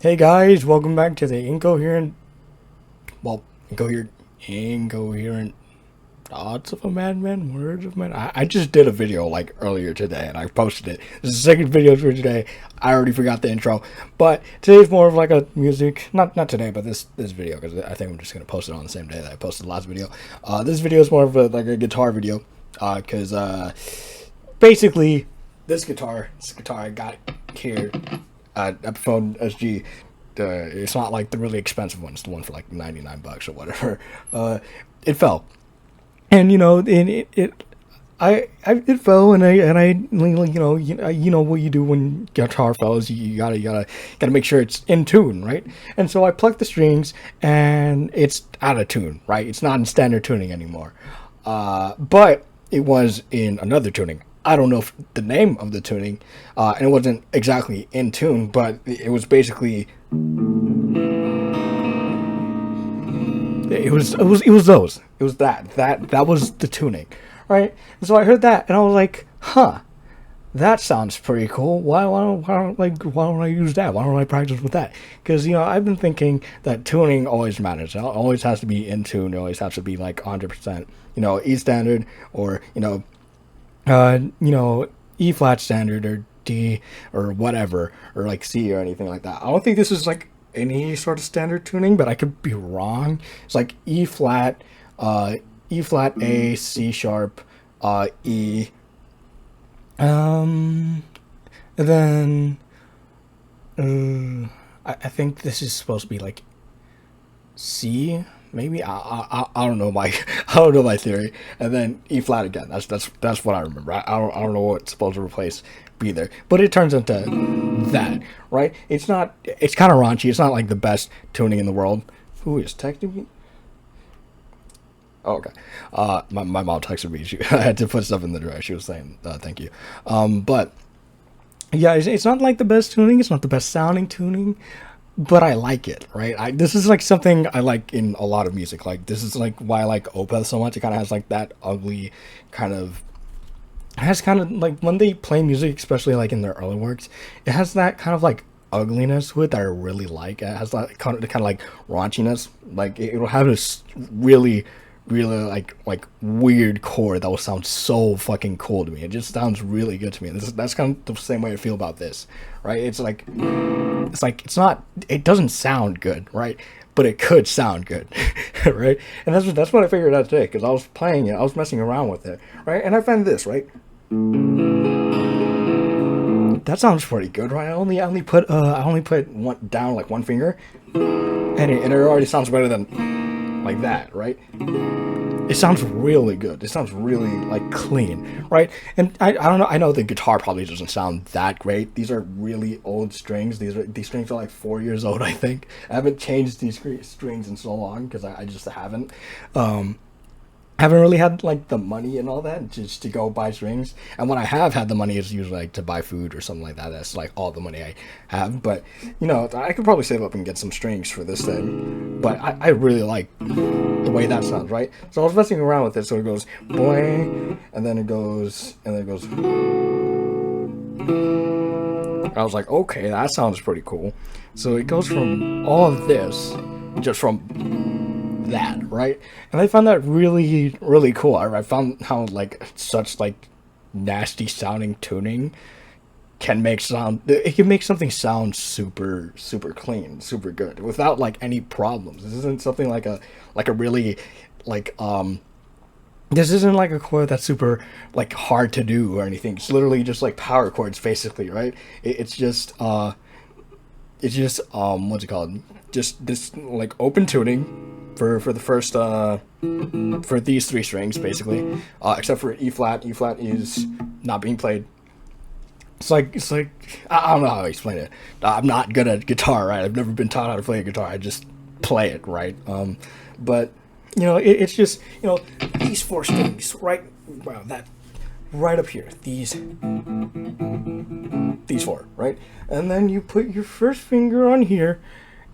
Hey guys, welcome back to the incoherent thoughts of a madman, words of man. I just did a video like earlier today and I posted it. This is the second video for today. I already forgot the intro, but today's more of like a music, not today, but this video, because I think I'm just gonna post it on the same day that I posted the last video. This video is more of like a guitar video, because basically this guitar I got here. Epiphone SG. It's not like the really expensive one. It's the one for like $99 or whatever. It fell, and it fell, and you know what you do when guitar falls. You gotta make sure it's in tune, right? And so I plucked the strings, and it's out of tune, right? It's not in standard tuning anymore. But it was in another tuning. I don't know if the name of the tuning, and it wasn't exactly in tune, but it was basically it was those. It was that was the tuning, right? And so I heard that, and I was like, huh, that sounds pretty cool. Why don't I use that? Why don't I practice with that? Because I've been thinking that tuning always matters. It always has to be in tune. It always has to be like 100%. E standard, or E flat standard, or D, or whatever, or like C or anything like that. I don't think this is like any sort of standard tuning, but I could be wrong. It's like E flat, A, C sharp, E, and then I think this is supposed to be like C. Maybe I don't know my I don't know my theory, and then E flat again. That's what I remember. I don't know what's supposed to replace B there, but it turns into that, right? It's not. It's kind of raunchy. It's not like the best tuning in the world. Who is texting me? Oh, okay. My mom texted me. I had to put stuff in the drive. She was saying thank you. But yeah, it's not like the best tuning. It's not the best sounding tuning, but I like it, right? This is like something I like in a lot of music. Like, this is like why I like Opeth so much. It kind of has like that ugly kind of. It has kind of like when they play music, especially like in their early works, it has that kind of like ugliness to it that I really like. It has that kind of like raunchiness. Like it'll have this really like weird chord that will sound so fucking cool to me. It just sounds really good to me. That's kind of the same way I feel about this, right? It's like it's not. It doesn't sound good, right? But it could sound good, right? And that's what I figured out today, because I was playing it, I was messing around with it, right? And I found this, right? That sounds pretty good, right? I only put one down, like one finger, and it already sounds better than like that, right? It sounds really good. It sounds really like clean, right? And I don't know. I know the guitar probably doesn't sound that great. These are really old strings. These strings are like 4 years old, I think. I haven't changed these strings in so long, because I just haven't. Haven't really had like the money and all that just to go buy strings. And when I have had the money, it's usually like to buy food or something like that. That's like all the money I have. But I could probably save up and get some strings for this thing. But I really like the way that sounds, right? So I was messing around with it. So it goes boing, and then it goes, and then it goes. I was like, okay, that sounds pretty cool. So it goes from all of this, just from that, right? And I found that really cool. I found how like such like nasty sounding tuning can make something sound super clean, super good, without like any problems. This isn't something like a really like this isn't like a chord that's super like hard to do or anything. It's literally just like power chords basically, right? It's just what's it called? Just this like open tuning for the first for these three strings basically, except for E flat. E flat is not being played. It's like I don't know how to explain it. I'm not good at guitar, right? I've never been taught how to play a guitar. I just play it, right? But it's just these four strings, right? Wow, that right up here. These four, right? And then you put your first finger on here,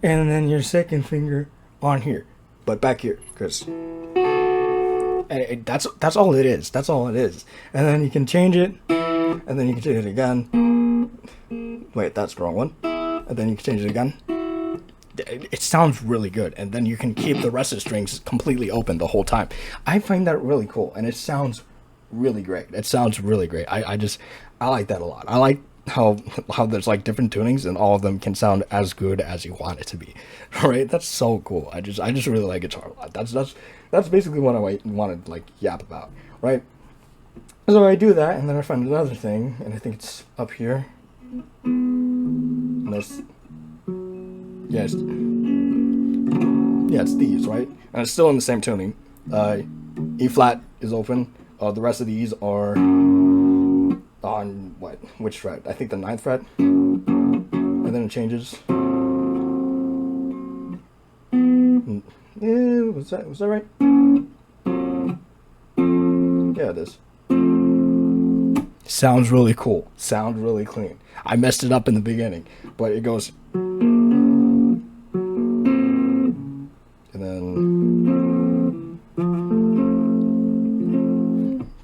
and then your second finger on here, but back here, because that's all it is. That's all it is. And then you can change it, and then you can change it again. Wait, that's the wrong one. And then you can change it again. it sounds really good, and then you can keep the rest of the strings completely open the whole time. I find that really cool, and it sounds really great. It sounds really great. I like that a lot. I like how there's like different tunings and all of them can sound as good as you want it to be. Right? That's so cool. I just really like guitar a lot. That's basically what I want to like yap about. Right? So I do that, and then I find another thing, and I think it's up here. And that's, yes, yeah, it's these, right? And it's still in the same tuning. E flat is open. The rest of these are on which fret? I think the 9th fret, and then it changes. Yeah, was that right? Yeah, it is. Sounds really cool. Sounds really clean. I messed it up in the beginning, but it goes, and then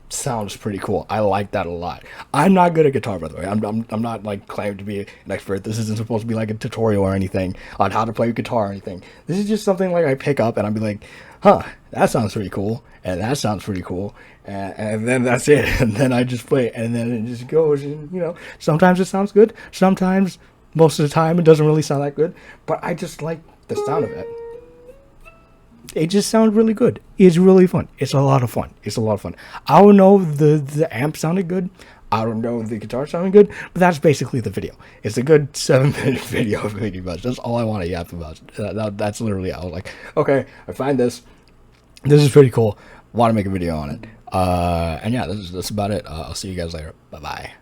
sounds pretty cool. I like that a lot. I'm not good at guitar, by the way. I'm not like claiming to be an expert. This isn't supposed to be like a tutorial or anything on how to play guitar or anything. This is just something like I pick up and I'll be like, huh, that sounds pretty cool, and that sounds pretty cool, and then that's it. And then I just play it, and then it just goes. And sometimes it sounds good. Sometimes, most of the time, it doesn't really sound that good. But I just like the sound of it. It just sounds really good. It's really fun. It's a lot of fun. I don't know the amp sounded good. I don't know the guitar sounded good, but that's basically the video. It's a good 7-minute video pretty much. That's all I want to yap about. That's literally, I was like, okay, I find this. This is pretty cool. Want to make a video on it. And yeah, that's about it. I'll see you guys later. Bye-bye.